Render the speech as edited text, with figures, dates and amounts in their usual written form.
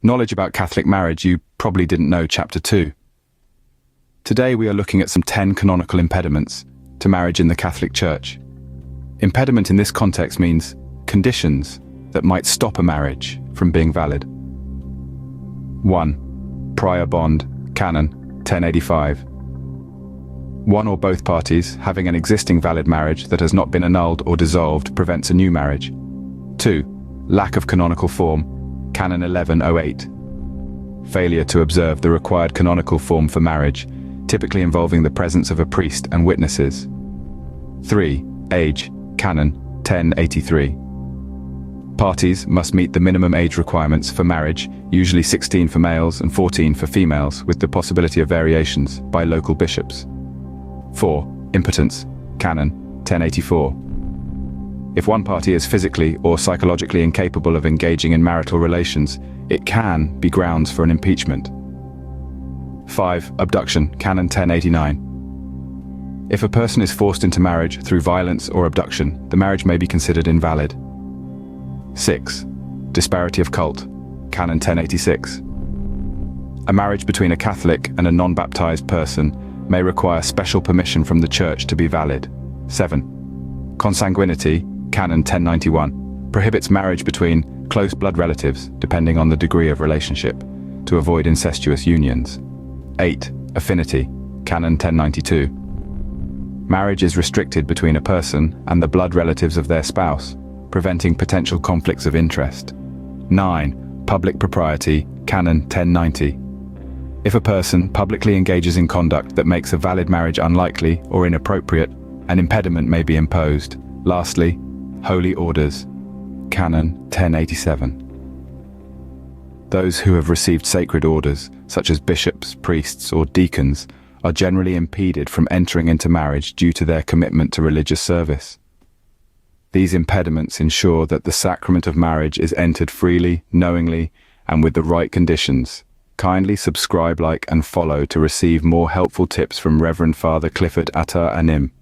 Knowledge about Catholic marriage you probably didn't know, Chapter 2. Today we are looking at some 10 canonical impediments to marriage in the Catholic Church. Impediment in this context means conditions that might stop a marriage from being valid. 1. Prior bond, Canon 1085. One or both parties having an existing valid marriage that has not been annulled or dissolved prevents a new marriage. 2. Lack of canonical form, Canon 1108. Failure to observe the required canonical form for marriage, typically involving the presence of a priest and witnesses. 3. Age, Canon 1083. Parties must meet the minimum age requirements for marriage, usually 16 for males and 14 for females, with the possibility of variations by local bishops. 4. Impotence, Canon 1084. If one party is physically or psychologically incapable of engaging in marital relations, it can be grounds for an impeachment. 5. Abduction, Canon 1089. If a person is forced into marriage through violence or abduction, the marriage may be considered invalid. 6. Disparity of cult, Canon 1086. A marriage between a Catholic and a non-baptized person may require special permission from the Church to be valid. 7. Consanguinity, Canon 1091, prohibits marriage between close blood relatives, depending on the degree of relationship, to avoid incestuous unions. 8. Affinity, Canon 1092. Marriage is restricted between a person and the blood relatives of their spouse, preventing potential conflicts of interest. 9. Public propriety, Canon 1090. If a person publicly engages in conduct that makes a valid marriage unlikely or inappropriate, an impediment may be imposed. Lastly, holy orders, Canon 1087. Those who have received sacred orders, such as bishops, priests, or deacons, are generally impeded from entering into marriage due to their commitment to religious service. These impediments ensure that the sacrament of marriage is entered freely, knowingly, and with the right conditions. Kindly subscribe, like, and follow to receive more helpful tips from Reverend Father Clifford Atta Anim.